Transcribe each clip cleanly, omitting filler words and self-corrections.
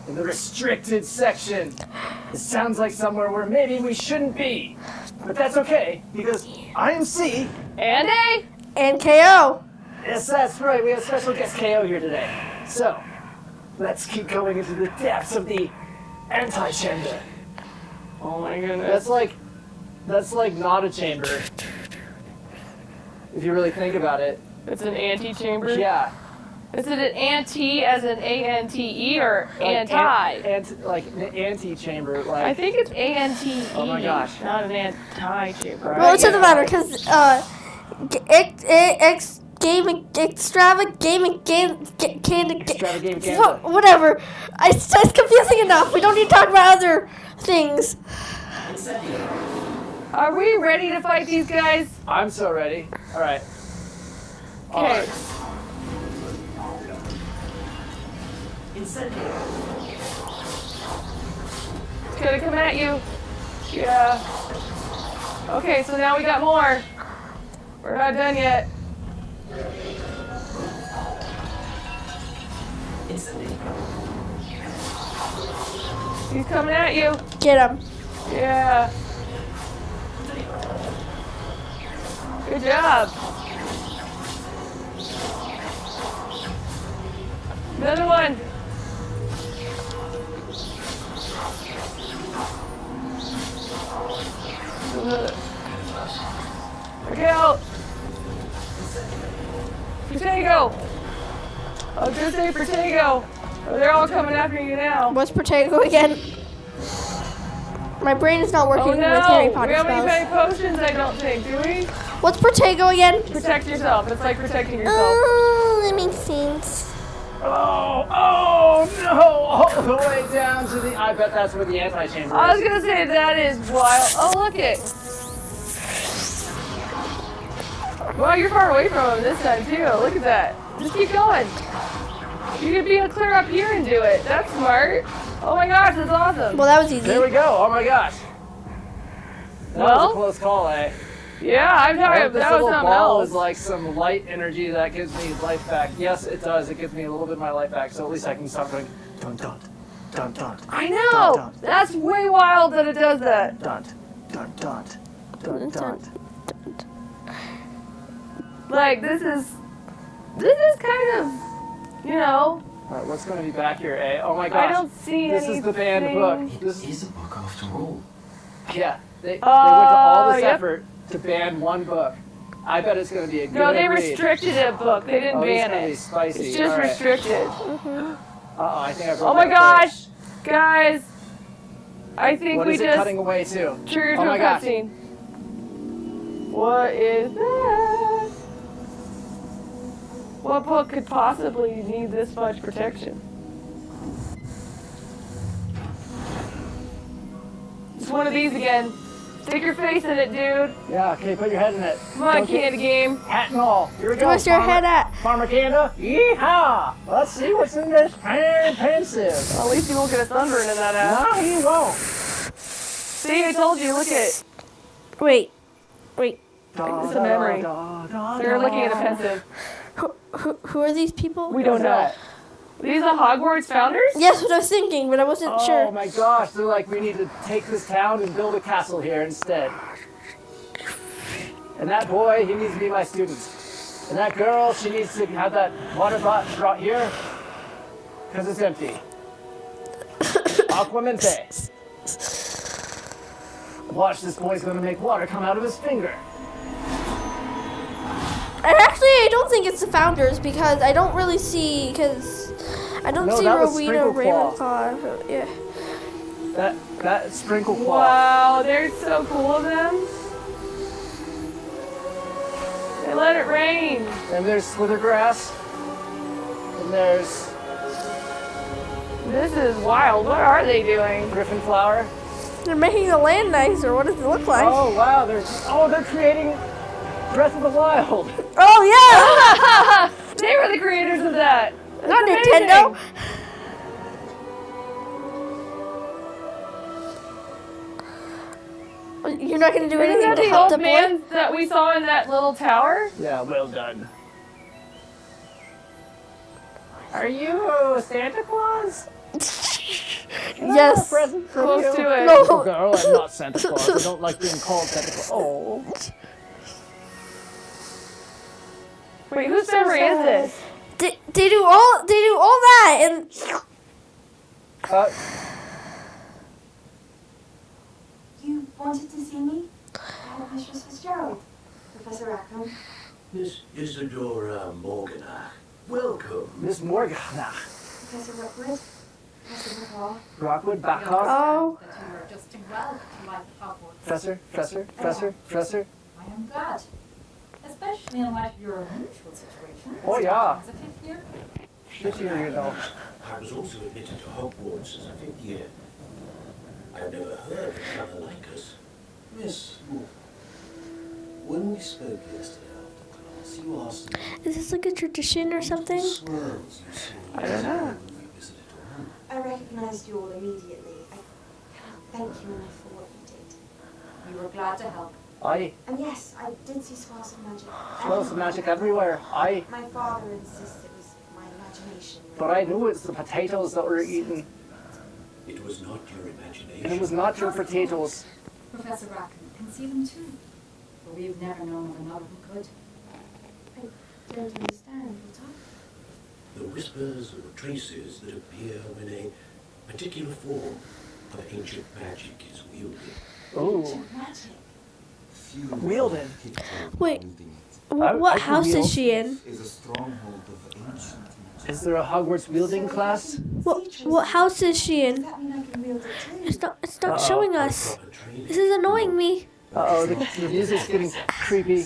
in the restricted section. It sounds like somewhere where maybe we shouldn't be. But that's okay, because I am C. And A. And KO. Yes, that's right. We have special guest KO here today. So, let's keep going into the depths of the anti-chamber. Oh my goodness. That's like not a chamber. If you really think about it. It's an anti-chamber? Yeah. Is it an anti as in A-N-T-E or Like anti? like an anti-chamber. Like, I think it's A-N-T-E. Oh my gosh. Not an anti-chamber. Right. Well, it doesn't matter because Extravagame-a-ganza. whatever. It's confusing enough. We don't need to talk about other things. Are we ready to fight these guys? I'm so ready. All right. Okay. Incendio. It's gonna come at you. Yeah. Okay, so now we got more. We're not done yet. He's coming at you. Get him. Yeah. Good job. Another one. Okay, out. Protego. I was gonna say Protego. Oh, they're all coming after you now. What's Protego again? My brain is not working Oh with Harry no! Potter We don't need spells. many potions, I don't think, do we? What's Protego again? Protect yourself. It's like protecting yourself. Oh, that makes sense. Oh no! All the way down to the. I bet that's where the anti-chamber I was is. gonna say that is wild. Oh, look it. Wow, you're far away from him this time too. Look at that. Just keep going. You could be clear up here and do it. That's smart. Oh my gosh, that's awesome. Well, that was easy. There we go. Oh my gosh. That was Well? a close call, eh? Yeah, I'm I talking. hope this That was little something ball else. is like some light energy that gives me life back. Yes, it does. It gives me a little bit of my life back, so at least I can stop going dun dun dun dun. I know. Dun, dun. That's way wild that it does that. Dun dun dun dun dun. Like this is kind of, you know. All right, what's going to be back here, eh? Oh my gosh. I don't see This anything. is the banned book. This Is a book after all. Yeah, they went to all this yep. effort to ban one book. I bet it's going to be a good No, they read. restricted a book. They didn't Oh, ban it's gonna it. be spicy. It's just All right. restricted. Uh-oh, I think I broke Oh my that plate. gosh, guys! I think What we is it just cutting away to? triggered Oh to my a gosh. cutscene. What is that? What book could possibly need this much protection? It's one of these again. Stick your face in it, dude. Yeah, okay, put your head in it. Come on, Don't get CandA game. hat and all. Here we go. Where's your head at? Farmer CandA. Yeehaw! Let's see what's in this pensive. Well, at least you won't get a sunburn in that ass. No, he won't. See, I told you. Look at. Wait. It's a memory. They're looking at a pensive. Who are these people? We don't know. These are Hogwarts founders? Yes, what I was thinking, but I wasn't Oh sure. my gosh, they're like, we need to take this town and build a castle here instead. And that boy, he needs to be my student. And that girl, she needs to have that water brought here, because it's empty. Aquamente. Watch, this boy's gonna make water come out of his finger. And actually, I don't think it's the founders because I don't really see, I don't No, see that was Rowena or Sprinkleclaw. Ravenclaw. Yeah. That sprinkle claw. Wow, they're so cool of them. They let it rain. And there's Slithergrass. And there's This is wild. What are they doing? Griffin Flower. They're making the land nicer. What does it look like? Oh wow, they're creating Breath of the Wild. Oh, yeah! They were the creators of that. That's Not amazing. Nintendo. You're not going to do Isn't anything that to the help the old boy? man that we saw in that little tower? Yeah, well done. Are you Santa Claus? Yes. Present for Close you. to it. No. Oh, girl, I'm not Santa Claus. I don't like being called Santa Claus. Oh. Wait, whose memory is this? They do all that and You wanted to see me? Mistress Fitzgerald. Professor Rackham. Miss Isadora Morganach. Welcome. Miss Morgan. Nah. Professor Rookwood. Professor McCall. Rockwood, Backhawk. oh, That you are adjusting well to life at Hogwarts. Professor. I am glad. Especially in light of your unusual situation. Oh, yeah. As a fifth year. Shit here, you know. I was also admitted to Hogwarts as a fifth year. I've never heard of another like us. Miss Morgan, when we spoke yesterday after class, you asked me is this like a tradition or something? what swirls you saw I don't know. when we visited Orlando. I recognized you all immediately. I cannot thank you enough for what you did. We were glad to help. Aye. And yes, I did see swirls of magic. Swirls of magic everywhere. Aye. My father insists it was my imagination. But I knew it's the potatoes that were eaten. It was not your imagination. And it was not your potatoes. Professor Rackham can see them too. For we've never known of another who could. I don't understand. What's up? The whispers or traces that appear when a particular form of ancient magic is wielded. Ooh. Magic. Wielded. Wait. I What can house wield. is she in? Is a stronghold of ancient magic. Is there a Hogwarts wielding class? What house is she Does in? that mean I can wield it too? It's not Uh-oh. showing us. Proper training. This is annoying me. Uh-oh, the music's getting creepy.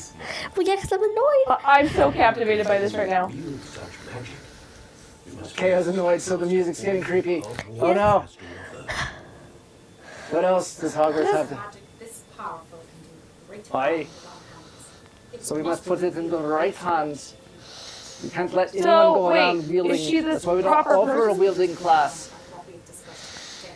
Well, yeah, 'cause I'm annoyed. I'm so captivated by this right now. Wield such magic. You must Chaos annoyed, so the music's getting creepy. Oh no. What else does Hogwarts have to... Magic this powerful can do great Aye. harm with our hands. So we must put it in the right hands. We can't let anyone So, go wait, around wielding. is she the That's why we don't proper offer a person? wielding class. What we've discussed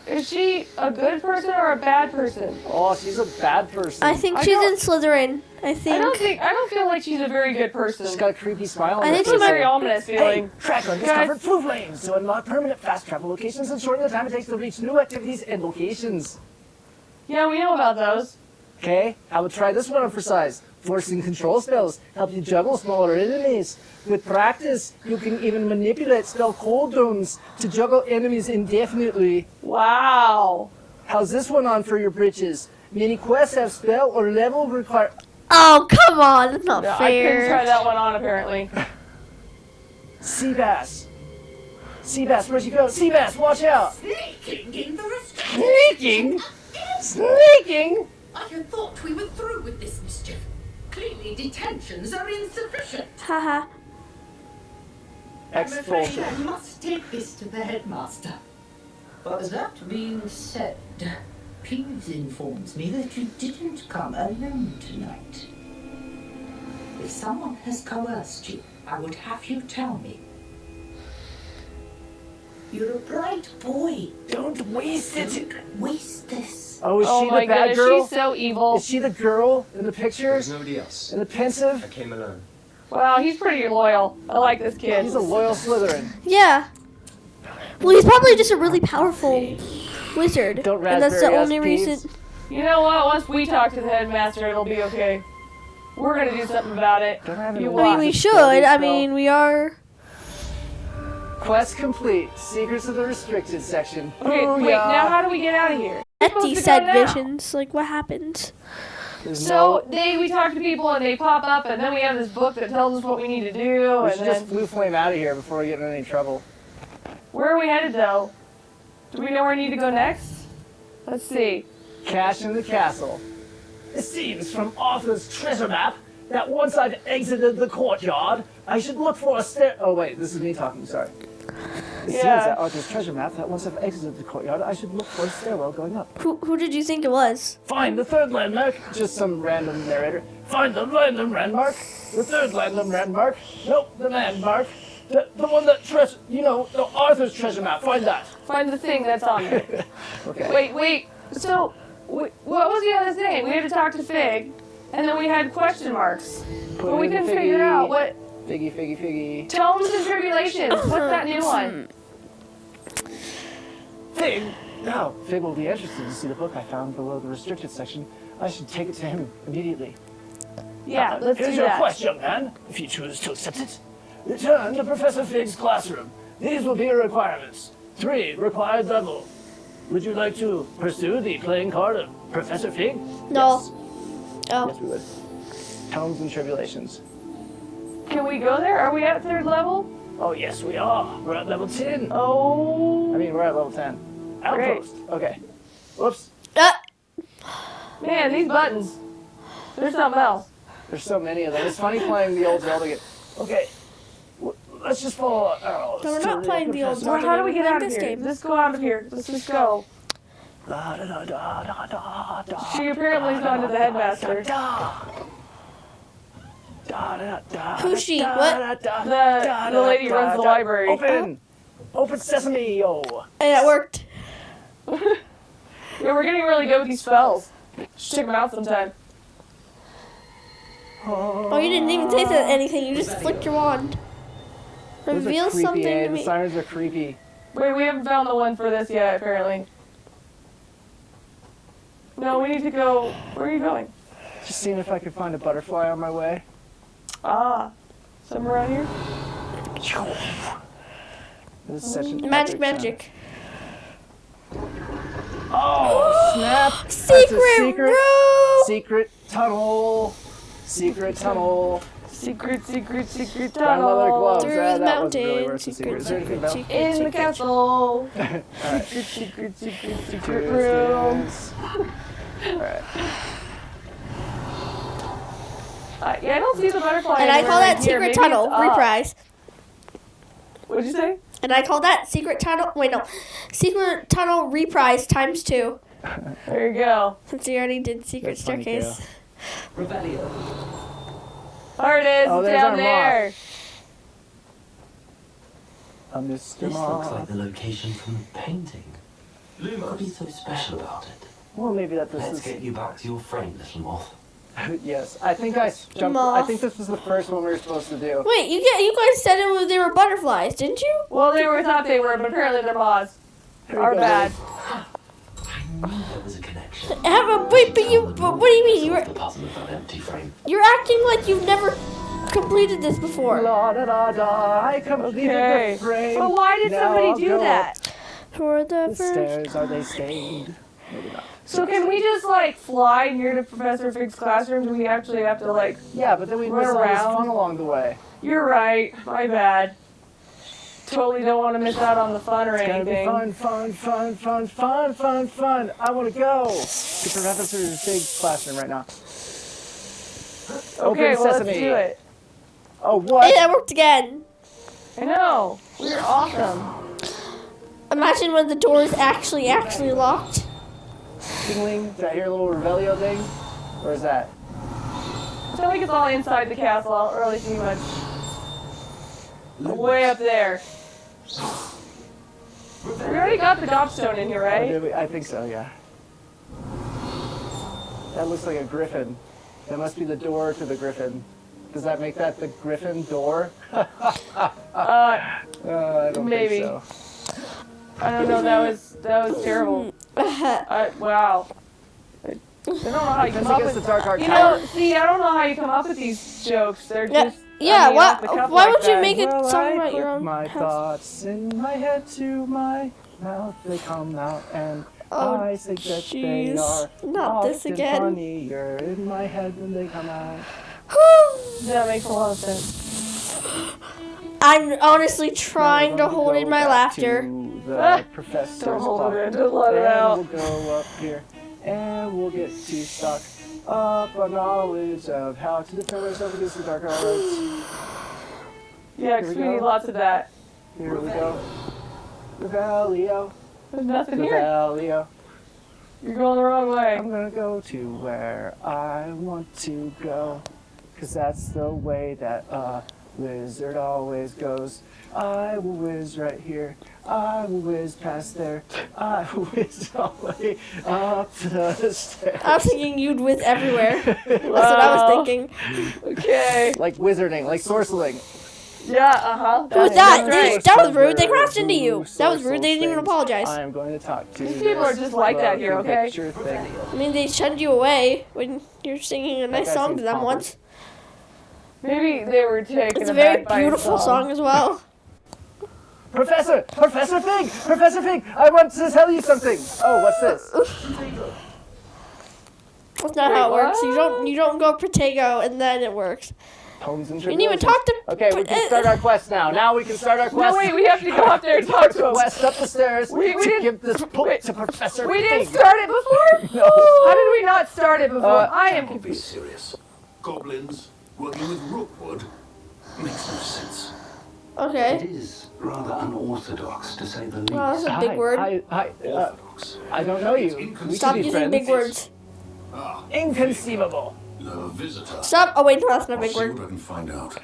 today. Is she a good person or a bad person? Oh, she's a bad person. I think I she's don't- in Slytherin. I I don't feel like she's a very good person. She's got a creepy smile on I her think It's she a face. very ominous Hey, feeling. Tracker discovered flu flames to unlock permanent fast travel locations and shorten the time it takes to reach new activities and locations. Yeah, we know about those. Okay, how about try this one on for size? Forcing control spells help you juggle smaller enemies. With practice, you can even manipulate spell cooldowns to juggle enemies indefinitely. Wow. How's this one on for your britches? Many quests have spell or level require. Oh, come on. That's not No, I couldn't try fair. that one on apparently. Seabass. Seabass, where'd you go? Seabass, watch out! Sneaking in the restaurant. Sneaking? Sneaking? I had thought we were through with this mischief. Clearly detentions are insufficient. Haha. I'm afraid Expulsion. I must take this to the headmaster. But that being said, Peeves informs me that you didn't come alone tonight. If someone has coerced you, I would have you tell me. You're a bright boy. Don't waste it. Don't waste this. Oh, is Oh she my the bad goodness, girl? she's so evil. Is she the girl in the pictures? There's nobody else. In the pensive? I came alone. Wow, he's pretty loyal. I like this kid. He's a loyal Slytherin. Yeah. Well, he's probably just a really powerful wizard. Don't And that's the raspberry ass only peeves. reason. You know what? Once we talk to the headmaster, it'll be okay. We're gonna do something about it. Don't have any You watch. I mean, we It's should. building I spell. mean, we are. Quest complete. Secrets of the restricted section. Okay, Ooh, wait, yeah. now how do we get out of here? At supposed these to go said now? visions. Like, what happened? There's So we talk to people and they pop up, and then we have this book that tells us what we need to do, we and should then just blue flame out of here before we get in any trouble. where are we headed though? Do we know where we need to go next? Let's see. Cash in the castle. It seems from Arthur's treasure map that once I've exited the courtyard, I should look for a stair. Oh wait, this is me talking. Sorry. It seems Yeah. that Arthur's treasure map that once I've exited the courtyard, I should look for a stairwell going up. Who did you think it was? Find the third landmark. Just some random narrator. Find the random landmark. The third random landmark. Nope, the landmark. The one that the Arthur's treasure map. Find that. Find the thing that's on there. Okay. Wait. So, what was the other thing? We had to talk to Fig, and then we had question marks. But we couldn't figure out what. Figgy. Tomes and Tribulations. What's that new one? Fig! Now, Fig will be interested to see the book I found below the restricted section. I should take it to him immediately. Yeah, let's Here's do your that. quest, young man, if you choose to accept it. Return to Professor Fig's classroom. These will be your requirements. 3 required level. Would you like to pursue the playing card of Professor Fig? No. Yes. Oh. Yes, we would. Tones and tribulations. Can we go there? Are we at 3rd level? Oh, yes, we are. We're at level 10. Oh. I mean, we're at level 10. Outpost. Okay. Whoops. Man, these buttons. There's something else. There's so many of them. It's funny playing the old Zelda game. Okay. Let's just follow arrows. No, we're not playing the old Well, Zelda how do we game. get We're out of playing here? this game. Let's go out of here. Let's just go. Da, da, da, da, da, da, da, She apparently has gone to the headmaster. da. Da, da, da, Who's she? da, What? da, da, The lady da, runs the da. library. Open! Open sesame, yo! And it worked. Yeah, we're getting really good with these spells. Should check them out sometime. Oh, you didn't even say anything. You just flicked your wand. Those are Reveal creepy, something to The me. sirens are creepy. Wait, we haven't found the one for this yet, apparently. No, we need to go. Where are you going? Just seeing if I could find a butterfly on my way. Ah, somewhere around here? This is such an Magic, epic magic. sound. Oh, snap! That's a Secret room! Secret tunnel. Secret tunnel. Secret Grandmother tunnel. gloves. Through That the wasn't really mountain. worth the secret. Is there anything else? In the castle. Alright. Secret room. Alright. Yeah, I don't see the butterfly. And I anywhere call right that here. secret Maybe tunnel. it's up. Reprise. What'd you say? And I call that secret tunnel. Wait, no. Secret tunnel reprise times 2. There you go. Since you already did secret That's funny, staircase. Revelio. There it is. Oh, It's there's down our there. Mr. This looks Moth. like the location from the painting. What could be so special about it? Well, maybe that this Let's is. get you back to your frame, little moth. Yes, I think I jumped. Moth. I think this was the first one we were supposed to do. Wait, you guys said they were butterflies, didn't you? Well, they were thought they were, but apparently they're moths. Here we Are go. bad. I knew there was a connection. Wait, but what do you mean? The puzzle of that empty frame. You're acting like you've never completed this before. La da da da. I completed Okay. the frame. But why did Now somebody I'll do go that? For the up the first. stairs, are they stained? Maybe not. So can we just like fly near to Professor Fig's classroom? Do we actually have to like? Yeah, but then we Run miss all this around. fun along the way. You're right. My bad. Totally don't want to miss out on the fun or It's gonna be anything. fun. I want to go to Professor Fig's classroom right now. Okay, Open well, sesame. let's do it. Oh, what? Hey, that worked again. I know. We're awesome. Imagine when the door is actually locked. Tingling? Did I hear a little Revelio thing? Or is that? I feel like it's all inside the castle. I don't really see much. Way up there. We already got the gobstone in here, Oh, right? did we? I think so, yeah. That looks like a griffin. That must be the door to the griffin. Does that make that the griffin door? I don't maybe. think so. I don't know. That was terrible. Wow. I don't know how you Defense come up against with. the Dark Art You Tower. know, see, I don't know how you come up with these jokes. They're Yeah, just yeah. I mean, off the Why cuff why like would you that. make a Well, song I about your put own my house? thoughts in my head to my mouth. They come out and Oh, I think that they jeez. are Not this often again. funnier in my head when they come out. That makes a lot of sense. I'm honestly trying to Now we're hold gonna in go my back laughter. to the Ah, professor's don't hold clock. it in, just let it And out. we'll go up here and we'll get to stock up our knowledge of how to defend ourselves against the dark arts. Yeah, Here 'cause we we need go. lots of that. Here we go. Revelio. There's nothing here. Revelio. You're going the wrong way. I'm gonna go to where I want to go, 'cause that's the way that a wizard always goes. I will whiz right here. I will whiz past there. I will whiz all the way up the stairs. I was thinking you'd whiz everywhere. That's what I was thinking. Okay. Like wizarding, like sorceling. Yeah, uh-huh. Who's that? That's right. That was rude. They crashed into you. That was rude. They didn't even apologize. I am going to talk to These people are just like that here, okay? Picture thing. I mean, they shunned you away when you're singing a nice guy song to seems them awkward. once. Maybe they were taken It's a very aback by beautiful his song as well. Professor Fig, I want to tell you something. Oh, what's this? That's not how it Wait, works. You don't go Protego and then it works. Poems and You didn't even tribulations. talk to. Okay, we can start our quest now. Now we can start our quest. No, wait, we have to go up there and talk to him. Quest up the stairs We to didn't- give this book to Professor We didn't Fig. start it before? No. How did we not start it before? I am Be confused. serious. Goblins working with rookwood makes no sense. It Okay. is rather unorthodox, to say the least. Well, that's a big word. Orthodox. I don't know you. We Stop could be using friends. big words. Ah, Inconceivable. no visitor. Stop. Oh wait, no, that's not a I'll big see word. what I can find out.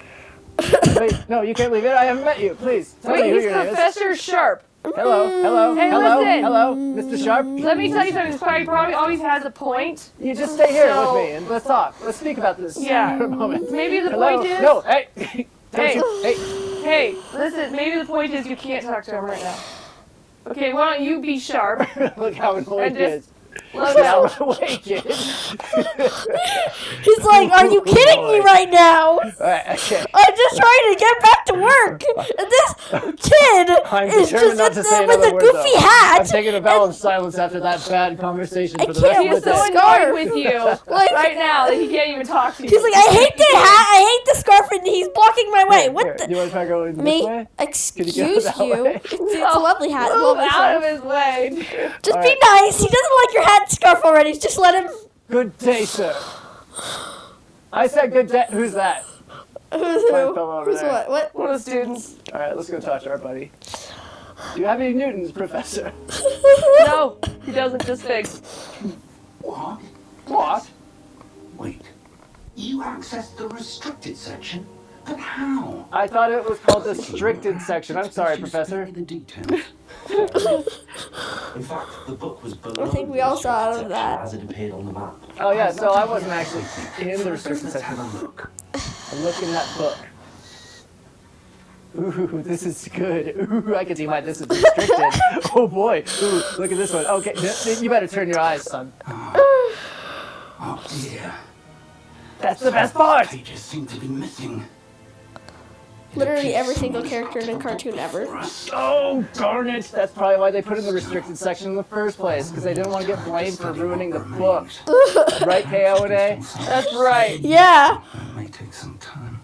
Wait, no, you can't leave it. I haven't met you. Please, tell me Wait, who he's your name is. Professor Sharp. Hello, Hey, hello, listen. Mr. Sharp. Let me tell you something. This guy probably always has a point. You just stay here So- with me and let's talk. Let's speak about this Yeah. for a moment. Maybe the Hello? point is... No, hey. Don't Hey. you- hey. Hey, listen, maybe the point is you can't talk to him right now. Okay, why don't you be sharp? Look how annoyed And he is. just- Let Now go. away, kid. He's like, "Are you kidding me right now? Alright, okay. I'm just trying to get back to work, and this kid I'm is determined not just to say with another a word, goofy though. hat." I'm taking a vow of silence after that bad conversation for the rest can't of He's the so day. annoyed with you Like- right now that he can't even talk to you. He's like, "I hate the hat. I hate the scarf, and he's blocking my way." Here, What here, the? you want to try going this Me? way? Excuse Can you go that you. way? It's a lovely hat. Move Lovely out of scarf. his way. Just All be right. nice. He doesn't like your hat and scarf already. Just let him. Good day, sir. I said good day. Who's that? Who's Fine who? fellow over Who's there. what? What? One of the students. All right, let's go talk to our buddy. Do you have any Newtons, Professor? No, he doesn't. Just figs. What? What? Wait. You accessed the restricted section? But how? I thought it was called the restricted section. I'm sorry, Just Professor. spare me the details. In fact, the book was below I think we the all saw restricted out of section that. as it appeared on the map. Oh yeah, so I wasn't actually in the restricted Let's have section. a look. I'm looking at that book. Ooh, this is good. Ooh, I can see why this is restricted. Oh boy. Ooh, look at this one. Okay, you better turn your eyes, son. Oh dear. That's the best part. Pages seem to be missing. It Literally appears every single someone character in a stuck the cartoon book ever. for us. Oh, darn it. That's probably why they put it in the restricted section in the first place, because they didn't want to get blamed for ruining the book. Right, KO and A? That's right. Yeah. It may take some time.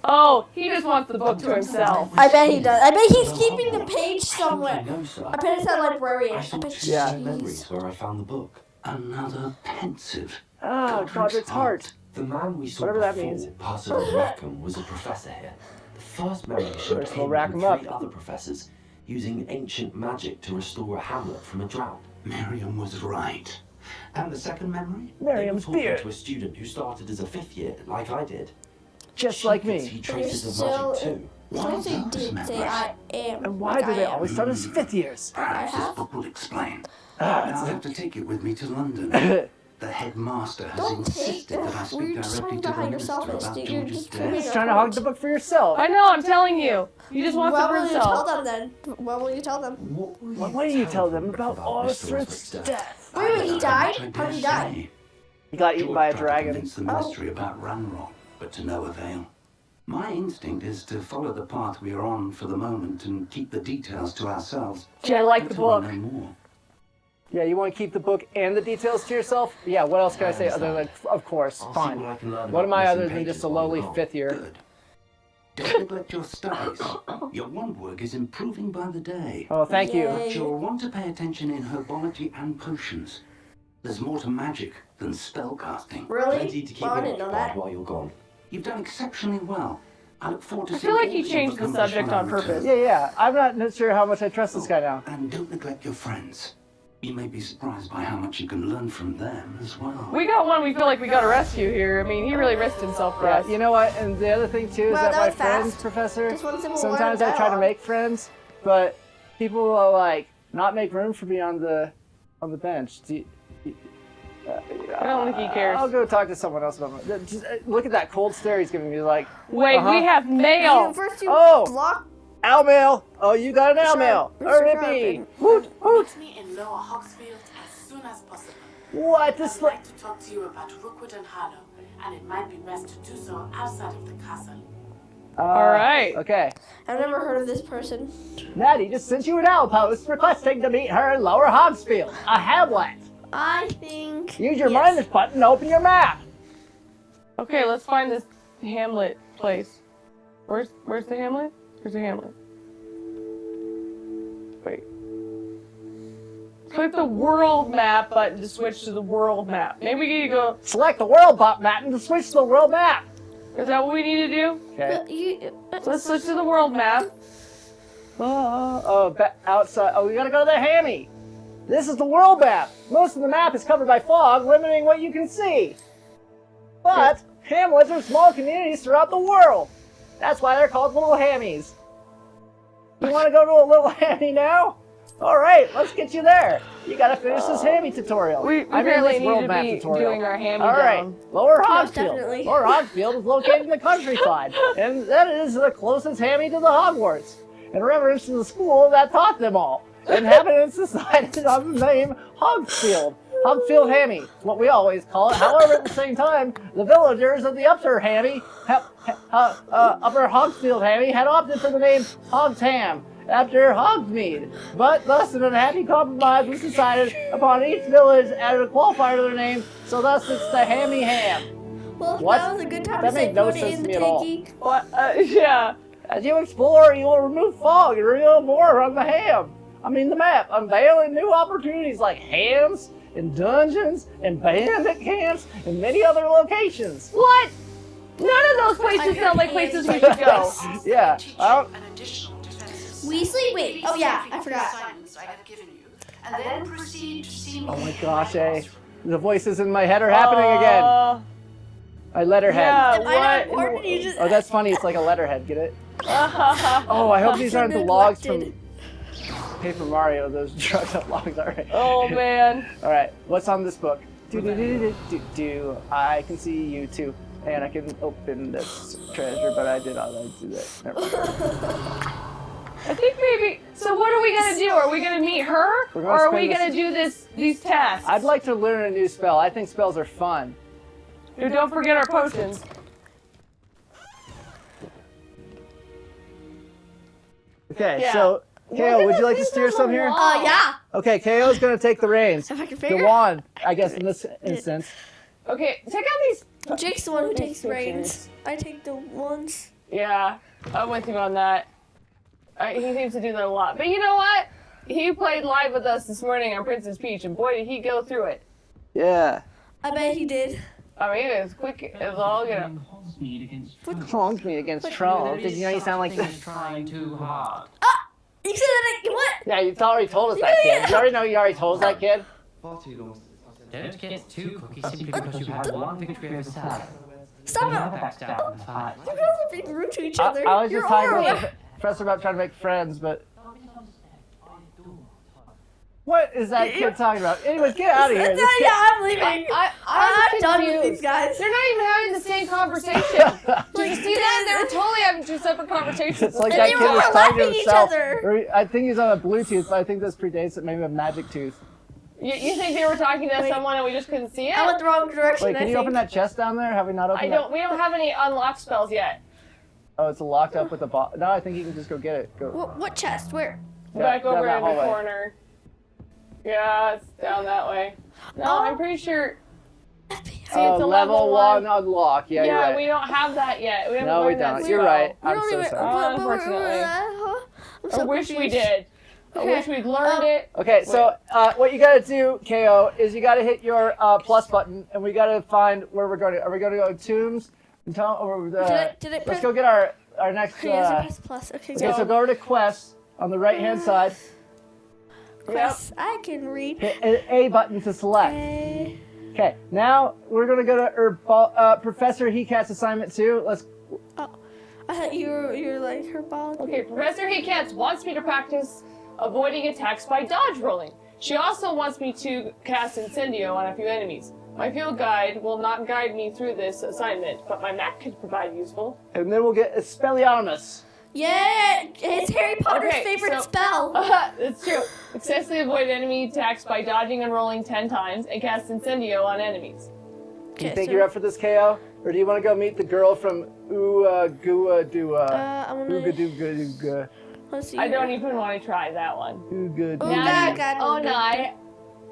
Oh, he just wants the book to himself. I bet he does. I bet he's keeping the page somewhere. No, sir. I bet it's at librarian. I I saw bet two Yeah. memories where I found the book. Another pensive. Oh, Godric's heart. The man we saw Whatever that before, means. Parson Rackham, was a professor here. The first memory showed First we'll him rack and 'em up. 3 other professors using ancient magic to restore a hamlet from a drought. Miriam was right. And the second memory? Miriam's They were talking beard. to a student who started as a 5th year, like I did. Just She like could me. see You're traces of still. magic too. One Don't say of those did. Say memories. I am. And why like do I they am. always start as 5th years? Perhaps this have. book will explain. Ah, I'll have to take it with me to London. The headmaster has Don't take. insisted that I speak We're just directly talking to about the how minister yourself is. about You're George's just death. proving He's a trying to hog point. the book for yourself. I know, I'm telling you. He just wants What it for will you tell himself. them then? What will you tell them? What do you tell them about Mr. Osric's Osric's death? Wait, wait, he died? I How did he dare die? say. He got eaten George by a tried to dragon. convince the ministry about Ranrock, but to no avail. My instinct is to follow the path we are on for the moment and keep the details to ourselves. Gee, I like the until I book. know more. Yeah, you want to keep the book and the details to yourself? Yeah, what else can I say other than, of course, I'll see fine. what I can learn What am about I missing other than pages just a while lowly I'm gone. 5th year? Good. Don't neglect your studies. Your wand work is improving by the day. Oh, thank you. Yay. But you'll want to pay attention in herbology and potions. There's more to magic than spellcasting. Plenty Really? to keep Well, I me didn't know occupied that. while you're gone. You've done exceptionally well. I look forward to I seeing feel like all he that changed you've the accomplished subject when I on purpose. return. Yeah, I'm not sure how much I trust this guy now. And don't neglect your friends. You may be surprised by how much you can learn from them as well. We got one we feel like we got to rescue here. I mean, he really risked himself for Yeah, us. you know what? And the other thing too is Wow, that that my was friends, fast. Professor, Just one simple sometimes word I try to dialogue. make friends, but people will like not make room for me on the bench. I don't think he cares. I'll go talk to someone else about it. Just, look at that cold stare he's giving me. Like, Wait, we have mail. First you Oh. block. owl mail. Oh, you got an owl mail. Rippy. Hoot, hoot. Meet me in Lower Hogsfield as soon as possible. What? I'd This like to talk to you about Rookwood and Harlow, and it might be best to do so outside of the castle. All right. Okay. I've never heard of this person. Natty just sent you an owl post requesting to meet her in Lower Hogsfield, a hamlet. I think. Use your minus button to open your map. Okay, let's find this hamlet place. Where's the hamlet? Where's the hamlet? Wait. Click the world map button to switch to the world map. Maybe we need to go. Select the world button to switch to the world map. Is that what we need to do? Okay. Let's switch to the world map. Outside. Oh, we gotta go to the hammy. This is the world map. Most of the map is covered by fog, limiting what you can see. But hamlets are small communities throughout the world. That's why they're called little hammies. You want to go to a little hammy now? All right, let's get you there. You gotta finish this hammy tutorial. We I mean, really this need world to map be tutorial. doing our hammy All right, down. Lower Yes, Hogsfield. definitely. Lower Hogsfield is located in the countryside, and that is the closest hammy to the Hogwarts. In reverence to the school that taught them all. Inhabitants decided on the name Hogsfield. Hogfield Hammy, what we always call it. However, at the same time, the villagers of the Upper Hammy, Upper Hogsfield Hammy, had opted for the name Hogsham after Hogsmeade. But thus, an unhappy compromise was decided upon. Each village added a qualifier to their name, so thus it's the Hammy Ham. Well, What? that was a good time That to say made no put it sense in to the me at all. piggy. What? Yeah. As you explore, you will remove fog and reveal more on the the map, unveiling new opportunities like hams and dungeons and bandit camps and many other locations. What? None of those places sound like places we should go. Yeah. An additional defense. Weasley? Wait. Oh, yeah. I forgot. Assignments I have given you, and then proceed to see me. Oh my gosh, the voices in my head are happening again. My letterhead. Yeah, Am I not important? You just. Oh, that's funny. It's like a letterhead. Get it? Oh, I hope these aren't the logs from Paper Mario. Those drugged up logs. All right. Oh man. All right. What's on this book? Do. I can see you too, and I can open this treasure, but I did not like to do that. Never mind. I think maybe. So what are we gonna do? Are we gonna meet her, We're or gonna are we spend gonna do these tasks? I'd like to learn a new spell. I think spells are fun. Dude, don't forget our potions. Okay, Yeah. so KO, would you like to steer some here? Yeah. Okay, KO's gonna take the reins. If I can The figure. wand, I guess, in this instance. Okay, check out these. Jake's the one who takes pictures. reins. I take the ones. Yeah, I'm with you on that. He seems to do that a lot. But you know what? He played live with us this morning on Princess Peach, and boy, did he go through it. Yeah. I bet he did. I mean, it was quick as all get up. Holds me against trolls. Did you know you sound like this? Trying too hard. You said that. What? Yeah, you already told us that kid. You already know you already told us that kid. Don't get too cocky simply because you've had one victory over Sally. Stop Never it. back down in the fight. You guys are being rude to each I other. was You're just talking horrible. to the professor about trying to make friends, but what is that kid talking about? Anyways, get out of here. This kid- Yeah, I'm leaving. I'm I'm done with confused. these guys. They're not even having the same conversation. Did you see that? They were totally having two separate conversations. It's like And that they kid were was all talking to laughing at each himself. other. Or I think he's on a Bluetooth, but I think this predates it. Maybe a magic tooth. You think they were talking to someone and we just couldn't see it? I went the wrong direction. Wait, can you open that chest down there? Have we not opened that? We don't have any unlocked spells yet. Oh, it's locked up with a boss. No, I think you can just go get it. Go. What chest? Where? Back down over that in the hallway. corner. Yeah, it's down that way. No, I'm pretty sure. See, it's a level one unlock. Yeah, you're right. we don't have that yet. We haven't No, we learned that don't. spell. You're right. We I'm don't so even. sorry. Unfortunately. I'm I so wish we confused. did. I Okay. wish we'd learned it. Okay, so what you gotta do, KO, is you gotta hit your plus button, and we gotta find where we're going. Are we gonna go to Tombs? Did it Let's go get our next. Okay, yes, plus. Okay, Okay, so go over to Quests on the right hand side. Quest. I can read. Hit A button to select. Okay, now we're gonna go to Professor Hecat's assignment 2. Let's. Oh, I thought you're like herbology. Okay, Professor Hecatz wants me to practice avoiding attacks by dodge rolling. She also wants me to cast incindio on a few enemies. My field guide will not guide me through this assignment, but my map could provide useful. And then we'll get Expelliarmus. Yeah, it's Harry Potter's Okay, favorite so- spell. It's true. Successfully avoid enemy attacks by dodging and rolling 10 times, and cast incindio on enemies. Do you think you're up for this, KO? Or do you want to go meet the girl from Ooga-Dua? I wanna... Ooga-Dooga-Dooga. Let's see. I don't even want to try that one. Ooga-Dooga. Onai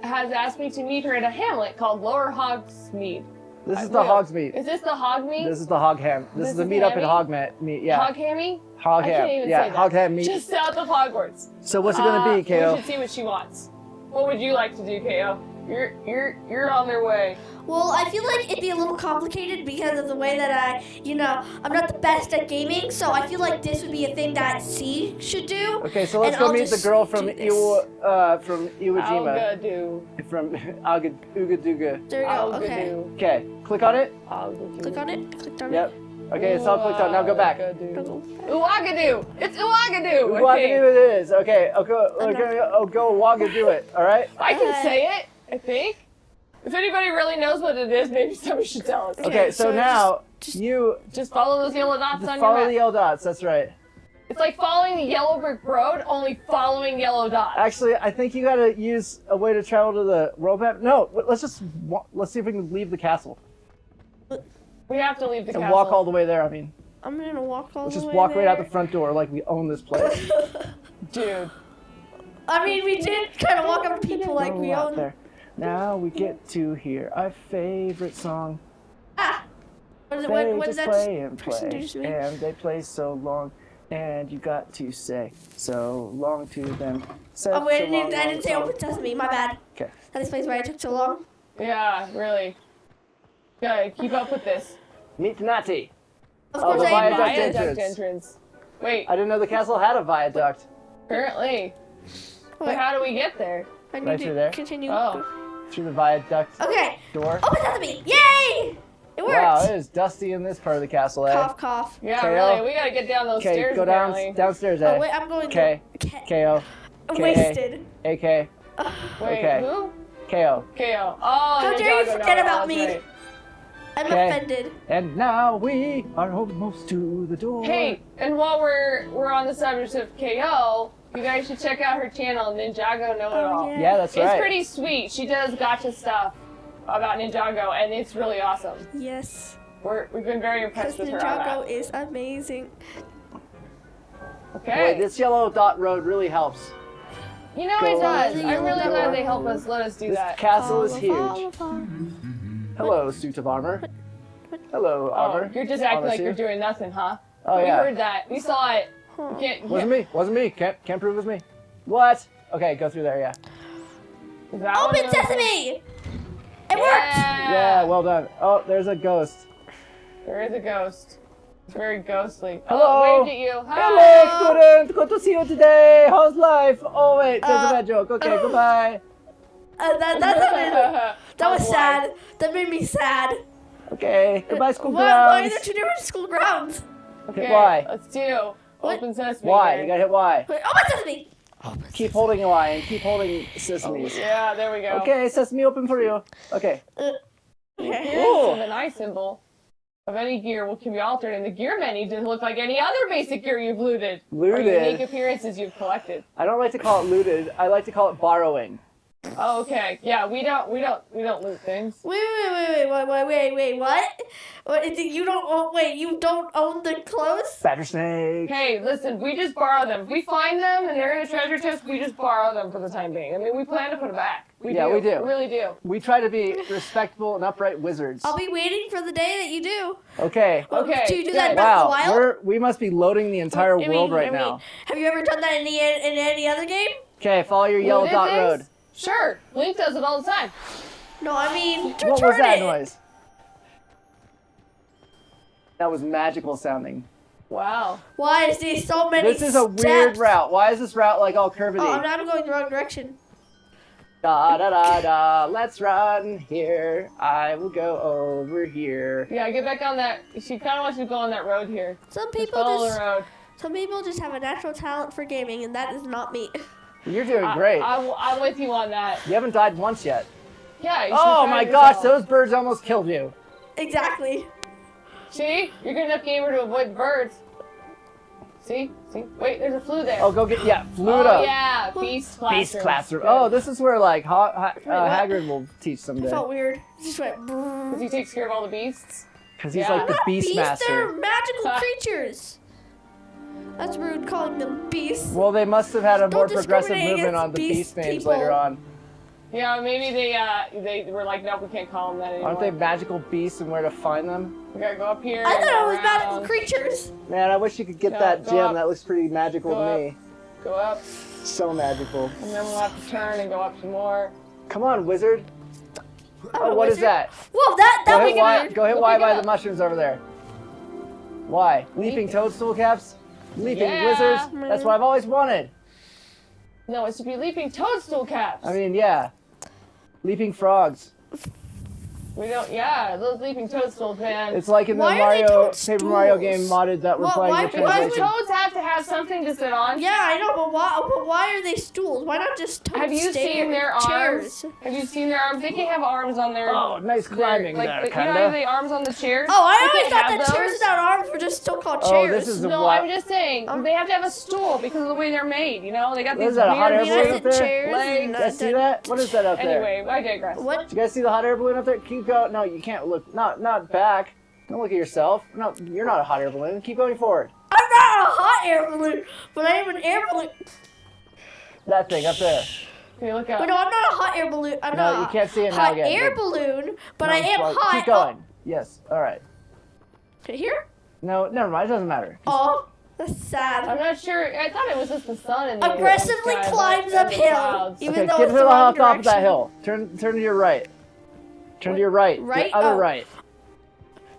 has asked me to meet her at a hamlet called Lower Hogsmeade. This is the Hogsmeade. Is this the Hogmeade? This is the Hogham. This is the meetup at Hogmeade. Yeah. Hoghammy? Hogham. I can't even Yeah, say that. Hogham meet. Just south of Hogwarts. So what's it gonna be, KO? We should see what she wants. What would you like to do, KO? You're on their way. Well, I feel like it'd be a little complicated because of the way that I'm not the best at gaming, so I feel like this would be a thing that C should do. Okay, so let's and go I'll meet the just girl from do this. Iwo Jima. Algadu. From Ooga-Dooga. There you go, okay. Okay, click on it. Click on it, clicked on Yep. Okay, it's all clicked on. Now go back. Uwagadu! It's Uwagadu! Uwagadu it is. Okay, go Uwagadu it. All right. I can say it, I think. If anybody really knows what it is, maybe somebody should tell us. Okay, so now you just follow those yellow dots on your follow map. the yellow dots. That's right. It's like following the yellow brick road, only following yellow dots. Actually, I think you gotta use a way to travel to the world map. No, let's see if we can leave the castle. We have to leave the And castle. walk all the way there. I mean, I'm gonna walk all let's the just way walk there. right out the front door like we own this place. Dude. I mean, we did kind of walk up to people like we out own. there. Now we get to hear our favorite song. What They did just that play and person do play, to me? and they play so long, and you got to say so long to them. Oh wait, I didn't say open sesame. My bad. Okay. That explains why it took so long. Yeah, really. Gotta keep up with this. Meet Nati. Of Oh, course the I viaduct entrance. Wait. I didn't know the castle had a viaduct. Apparently. But Wait. how do we get there? I need Right to through there. continue. Oh. Through the viaduct Okay. door. Open sesame! Yay! It worked. Wow, it is dusty in this part of the castle, eh? Cough, cough. Yeah, KO. really. We gotta get down those Okay, stairs go apparently. downstairs, eh? Oh wait, I'm going. K. KO. Wasted. AK. Wait, Okay. who? KO. KO. Oh, How dare you Ninjago, forget no, about that's me? right. I'm Okay. offended. And now we are almost to the door. Hey, and while we're on the subject of KO, you guys should check out her channel, Ninjago Know It All. Yeah, that's right. It's pretty sweet. She does gotcha stuff about Ninjago, and it's really awesome. Yes. We've been very impressed Because with her on Ninjago that. is amazing. Okay. Boy, this yellow dot road really helps. You know Go it on does. through I'm really the glad door. they help us let us do This that. castle is Follow, huge. follow. Hello, suit of armor. Hello, Oh, armor. you're just acting Armor like suit. you're doing nothing, huh? Oh, we yeah. heard that. We saw it. You can't, Wasn't me. Wasn't me. Can't prove it was me. What? Okay, go through there. Yeah. Is that one Open of those- sesame! It worked! Yeah. Well done. Oh, there's a ghost. There is a ghost. It's very ghostly. Hello. Oh, waved at you. Hi. Hello, student. Good to see you today. How's life? Oh wait, there's a bad joke. Okay, goodbye. That was sad. That made me sad. Okay, goodbye, school Why are grounds. there two different school grounds? Okay, why? Let's do open sesame. Why? here. You gotta hit Y. Wait, open sesame! Keep holding Y and keep holding sesames. Yeah, there we go. Okay, sesame open for you. Okay. The appearance of an eye symbol of any gear can be altered, and the gear menu doesn't look like any other basic gear you've looted. Or Looted? unique appearances you've collected. I don't like to call it looted. I like to call it borrowing. Oh, okay. Yeah, we don't loot things. Wait, what? What? You don't own the clothes? Badger snake. Hey, listen, we just borrow them. If we find them and they're in a treasure chest, we just borrow them for the time being. I mean, we plan to put them back. We do. We do. We really do. We try to be respectable and upright wizards. I'll be waiting for the day that you do. Okay. Okay. Do you do that in Breath of the Wow, Wild? we must be loading the entire world right now. Have you ever done that in any other game? Okay, follow your yellow Looted dot things? road. Sure. Link does it all the time. No, I mean, What was return that it. noise? That was magical sounding. Wow. Why is there so many This is a weird steps? route. Why is this route like all curvedy? Oh, I'm going the wrong direction. Da da da da. Let's run here. I will go over here. Yeah, get back on that. She kind of wants you to go on that road here. Some Just people follow just the road. some people just have a natural talent for gaming, and that is not me. You're doing great. I'm with you on that. You haven't died once yet. Yeah. You should Oh try my it gosh, yourself. those birds almost killed you. Exactly. See? You're good enough gamer to avoid the birds. See? Wait, there's a flue there. Oh, go get, flute Oh, up. yeah. Beast classroom. Beast classroom. Good. Oh, this is where like Hagrid will teach I someday. felt weird. It just went. Because he takes care of all the beasts. Because he's Yeah. like the Not beast beasts, master. they're magical creatures. That's rude calling them beasts. Well, they must have had a more Don't progressive discriminate movement on the against beast names people. later on. Yeah, maybe they were like, nope, we can't call them that anymore. Aren't they magical beasts and where to find them? We gotta go up here. I and thought go it was magical around. creatures. Man, I wish you could get Go- that go gem. up. That looks pretty magical Go to up. me. Go up, So magical. and then we'll have to turn and go up some more. Come on, wizard. I'm Oh, a what is wizard. that? Whoa, that Go was hit Y. weird. Go hit Go Y pick it by up. the mushrooms over there. Why? Leaping toadstool caps? Leaping Yeah. wizards? That's what I've always wanted. No, it should be leaping toadstool caps. I mean, yeah. Leaping frogs. We don't. Yeah, those leaping toadstools, man. It's like in the Why are they Paper Mario toadstools? game modded that we're Why- playing why- with why Because translation. toads have to have something to sit on. Yeah, I know, but why are they stools? Why not just toad Have you seen their chairs? arms? Have you seen their arms? They can't have arms on their. Oh, nice climbing like, there, you know, kinda. the arms on the chairs. Oh, I They always can't thought have that chairs those. without arms were just still called Oh, chairs. this is a No, what? I'm just saying they have to have a stool because of the way they're made. You know, they got What these is that, a hot air weird balloon I up said there? chairs. legs. and You guys see that? What is that up there? Anyway, I digress. What? Did you guys see the hot air balloon up there? Keep going. No, you can't look. Not back. Don't look at yourself. No, you're not a hot air balloon. Keep going forward. I'm not a hot air balloon, but I am an air balloon. That thing up there. Okay, look out. Wait, no, I'm not a hot air balloon. I'm No, not you can't see it a now hot again. air balloon, but No, I am well, hot. Keep going. Yes. All right. Oh, here? No, never mind. It doesn't matter. Oh, that's sad. I'm not sure. I thought it was just the sun and the Aggressively sky, but climbs it's the uphill. clouds. Even Okay, though get it's to the the wrong top of that direction. hill. Turn to your right. Turn to your right. Right? Your other Oh. right.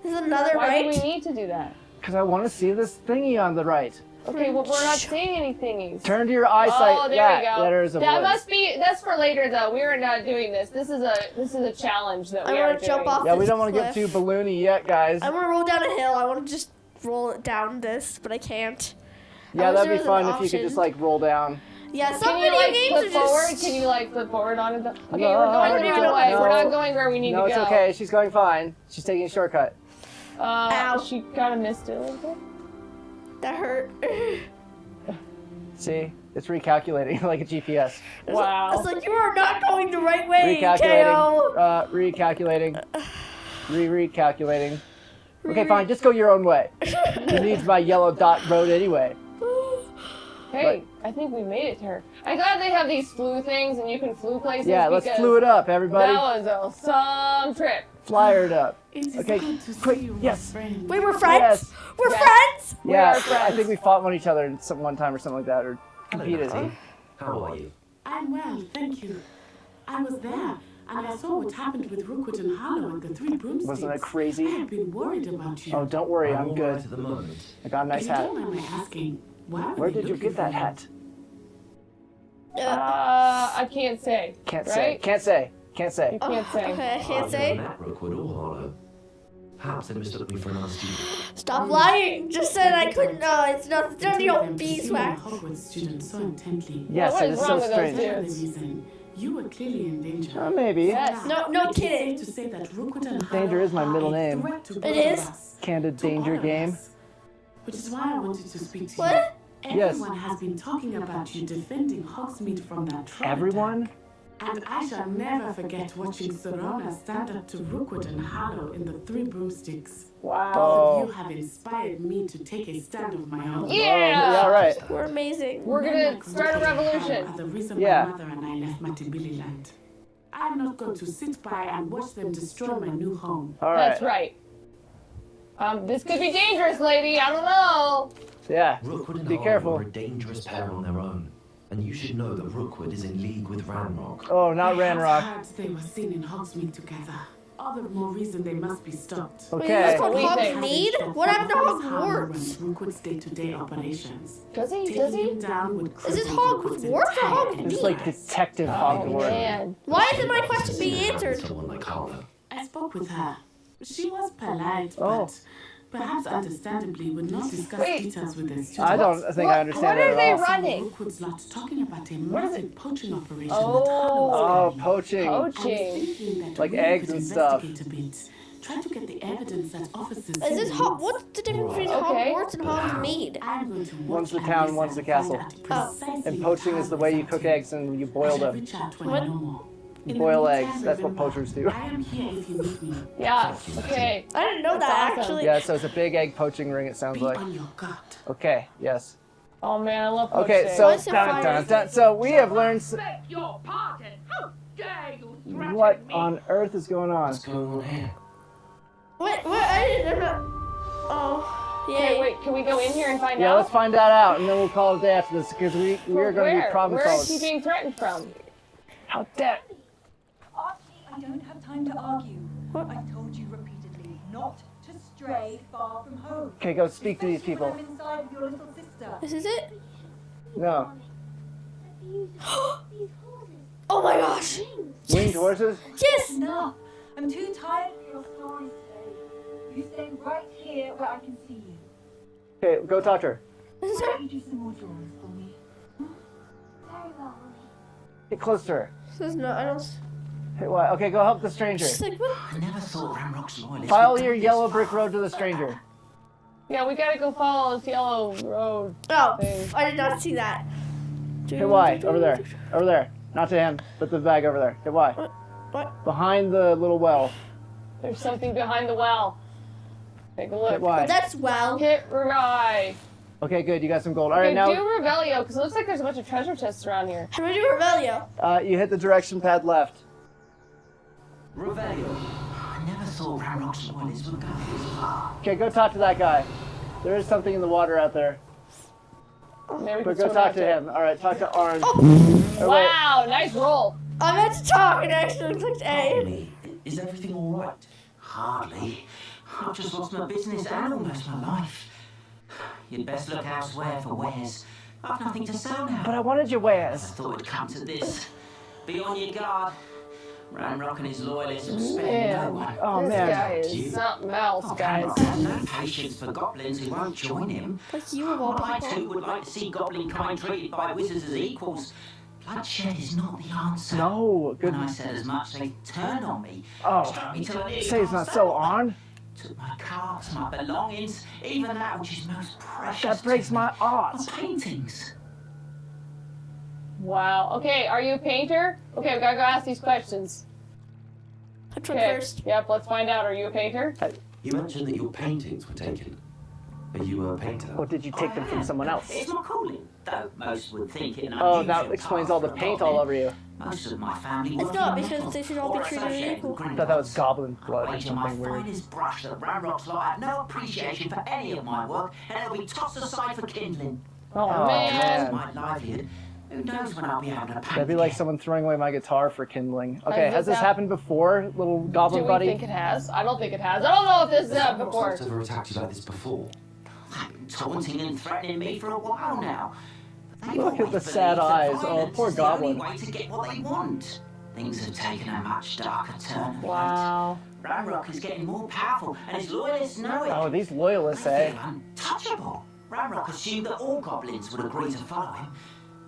There's another Why do right. we need to do that? Because I want to see this thingy on the right. Okay, well we're not seeing any thingies. Turn to your eyesight. Oh, there that, we go. That is a That wood. must be. That's for later, though. We are not doing this. This is a challenge that I we are want to jump doing. off Yeah, this we don't want to get cliff. too balloony yet, guys. I want to roll down a hill. I want to just roll it down this, but I can't. Yeah, I wish that'd there be was fun an if you could option. just like roll down. Yeah, some Can you video like games flip are just. forward? Can you like flip forward on it? Though? Okay, No, we're going I the don't even wrong know way. how We're to- not going where we need No, to it's go. okay. She's going fine. She's taking a shortcut. Ow. She kind of missed it a little bit. That hurt. See, it's recalculating like a GPS. Wow. It's like you are not going the right way, Recalculating. KO. Recalculating. Recalculating. Okay, fine. Just go your own way. Who needs my yellow dot road anyway? Hey, I think we made it to her. I'm glad they have these flu things and you can flu places. Yeah, let's because flew it up, everybody. That was some trip. Flyer it up. It is Okay, good to quick. see you, Yes. my friend. Wait, we're friends? Yes. We're Yes. friends? We Yeah, are friends. I think we fought one each other one time or something like that, or Hello, competed. Natty. How are you? I'm well, thank you. I was there, and I saw what happened with Rookwood and Harlow and the three broomsticks. Wasn't that crazy? I have been worried about you. Oh, don't worry, I'm all good. right at the moment. I got a nice If you hat. don't mind my asking, why were Where they did you looking get that for you? hat? I can't say. Can't right? say. Can't say. Can't say. You can't say. Okay, I can't I've say. never met Rookwood or Harlow. Perhaps they mistook me for another student. Stop lying. Just said I couldn't. It's not. The Don't two you of know them beeswax. pursuing a Hogwarts student so intently. Yes, What it is is wrong so with those strange. two? Whatever the reason, you were clearly in danger. Maybe. Yes. No It is kidding. safe to say that Rookwood and Danger Harlow is my are middle a name. threat to both It of is? us, CandA to all danger of game. us. Which is why I wanted to speak to you. What? Yes. Everyone has been talking about you defending Hogsmeade from that troll Everyone? attack. And I shall never forget watching Serona stand up to Rookwood and Harlow in the Three Broomsticks. Wow. Oh. You have inspired me to take a stand of my own. Yeah. Yeah, right. We're amazing. We're gonna start a revolution. Are the reason Yeah. my mother and I left Matibililand. I'm not going to sit by and watch them destroy my new home. All right. That's right. This could be dangerous, lady. I don't know. Yeah. Rookwood and Be Harlow careful. are a dangerous pair on their own. And you should know that Rookwood is in league with Ranrock. Oh, not I Ranrock. heard they were seen in Hogsmeade together. All the more reason they must be stopped. Wait, Okay. that's called What do you think? Hogsmeade? What happened to Harlow Hogwarts? runs Rookwood's day-to-day operations. Does he? Taking Does he? him down would Is this cripple Rookwood's Hogwarts or entire Hogmeade? It's like enterprise. Detective Oh Hogwarts. man. Why isn't my question being Happen to answered? Someone like Harlow. I spoke with her. She was polite, Oh. but Perhaps understandably would not discuss details with us today. I don't think I understand What are it they at all. running? Rookwood's lot talking about a massive poaching operation Oh, poaching. Poaching. Like eggs and stuff. Try to get the evidence that officers. Is this what's the difference between Hogwarts and Hogsmeade? One's the town, one's the castle. And poaching is the way you cook eggs and you boil them. You boil eggs. That's what poachers do. I am here if you need me. Yeah. Okay. I didn't know that actually. Yeah, so it's a big egg poaching ring, it sounds like. Okay, yes. Oh man, I love poaching. Okay, so so we have learned. Your pardon. How dare you threaten What me? on earth is going on? What's going on here? What? I didn't know. Oh, yeah. Okay, wait, can we go in here and find Yeah, out? let's find that out, and then we'll call it a day after this, because we're going to be problem Where is he solvers. being threatened from? How dare... Archie, I don't have time to argue. I've told you repeatedly not to stray far from home. Okay, go speak to these people. I'm inside with your little sister. This is it? No. Oh my gosh! Winged horses? Yes! Enough. I'm too tired for your stories today. You stay right here where I can see you. Okay, go talk to her. This is Why her? don't you do some more drawings for me? Get close to her. This is not. I don't. Hey, what? Okay, go help the stranger. She's like, what? I never thought Ramrock's loyalists. Follow your yellow brick road to the stranger. Yeah, we gotta go follow this yellow road. Oh, thing. I did not see that. Hey, why? Over there. Over there. Not to him, but the bag over there. Hey, why? What? Behind the little well. There's something behind the well. Take a look. Hey, why? That's well. Hit Rai. Okay, good. You got some gold. All Okay, right, now do Revelio, because it looks like there's a bunch of treasure chests around here. How do I do Revelio? you hit the direction pad left. Revelio. I never thought Ramrock's loyalists would go this far. Okay, go talk to that guy. There is something in the water out there. Maybe we But can go swim talk to out him. All right, talk to Orange. Wow, nice roll. I meant to talk and I actually clicked A. Me, is everything all right? Hardly. I've just lost my business and almost my life. You'd best look elsewhere for wares. I've nothing to sell now. But I wanted your wares. I thought it'd come to this. Be on your guard. Ramrock and his loyalists will spare Man, no one. Oh, this man. guy is something else, guys. Ramrock has no patience for goblins who won't join him. Like you of all I people. too would like to see goblin kind treated by wizards as equals. Bloodshed is not the answer. No, good. When I said as much, they turned on me. Oh, Struck me till I nearly say it's not passed so out. on. Took my cards, my belongings, even that which is most precious. That breaks to my me. odds. My paintings. Wow. Okay, are you a painter? Okay, we gotta go ask these questions. Which one Okay. first? Yep, let's find out. Are you a painter? You mentioned that your paintings were taken. Are you a painter? Or did you take them from someone else? It's my calling, though most would think it an Oh, unusual that explains task all the for a paint goblin. all over you. Most of my family It's work not in because metal they should all be or treated associated equal. with I thought that was goblin blood or wager my something weird. finest brush that Ramrock's lot have no appreciation for any of my work, and it'll be tossed aside for kindling. Oh, Oh, man. My livelihood. Who knows when I'll be able to paint That'd be like again. someone throwing away my guitar for kindling. Okay, has this hap- happened before, little goblin Do we buddy? think it has? I don't think it has. I don't know if this has happened before. Has ever attacked you like this before? They've been taunting and threatening me for a while now. But they've Look at always the sad believed that eyes. Oh, violence poor is the only goblin. way to get what they want. Things have taken a much darker turn of Wow. late. Ramrock is getting more powerful, and his loyalists know it. Oh, these loyalists, They eh? feel untouchable. Ramrock assumed that all goblins would agree to follow him,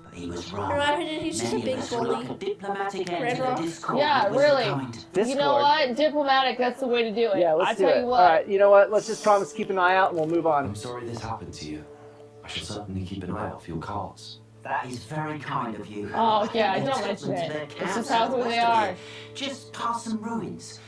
but he was wrong. In my opinion, he's just a Many big of us would bully. like a diplomatic end Red to the Rock. discord Yeah, that was really. kind. You know Discord. what? Diplomatic, that's the way to do it. Yeah, I let's do tell it. you All what. right, you know what? Let's just promise to keep an eye out and we'll move on. I'm sorry this happened to you. I shall certainly keep an eye out for your cards. That is very kind of you. Oh, yeah, They don't took mention them to it. their This camps is how at the who they west of are. here, just past some ruins.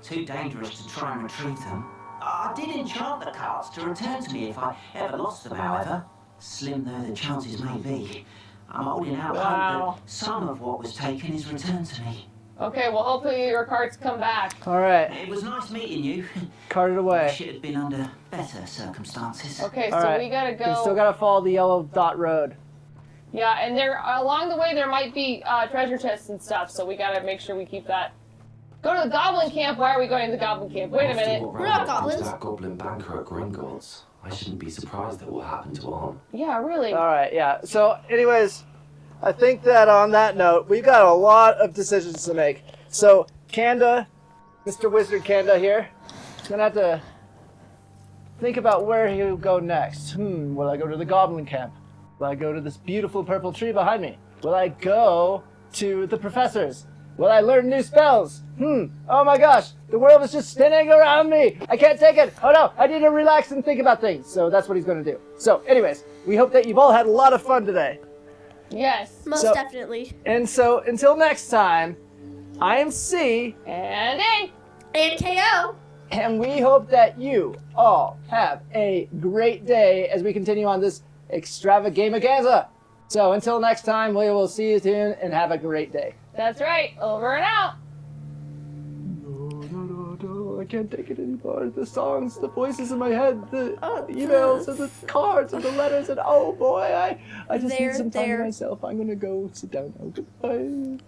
Too dangerous to try and retrieve them. I did enchant the cards to return to me if I ever lost them, however. Slim though the chances may be, I'm holding out Wow. hope that some of what was taken is returned to me. Okay, well, hopefully your cards come back. All right, It was nice meeting you. cart it away. Wish it had been under better circumstances. Okay, All so right. we gotta We still go. gotta follow the yellow dot road. Yeah, and there along the way there might be treasure chests and stuff, so we gotta make sure we keep that. Go to the goblin camp. Why are we going to the goblin camp? Wait a After minute. what We're not Ramrock did to goblins. that goblin banker at Gringotts, I shouldn't be surprised at what happened to Arn. Yeah, really. All right, yeah. So, anyways, I think that on that note, we've got a lot of decisions to make. So, CandA, Mr. Wizard CandA here, is gonna have to think about where he'll go next. Will I go to the goblin camp? Will I go to this beautiful purple tree behind me? Will I go to the professor's? Will I learn new spells? Oh my gosh, the world is just spinning around me. I can't take it. Oh no, I need to relax and think about things. So that's what he's going to do. So anyways, we hope that you've all had a lot of fun today. Yes. Most definitely. And so until next time, I am C. And A. And KO. And we hope that you all have a great day as we continue on this Extravagame-a-ganza. So until next time, we will see you soon and have a great day. That's right. Over and out. No, I can't take it anymore. The songs, the voices in my head, the emails, and the cards, and the letters, and oh boy, I just need some time to myself. I'm gonna go sit down now. Goodbye.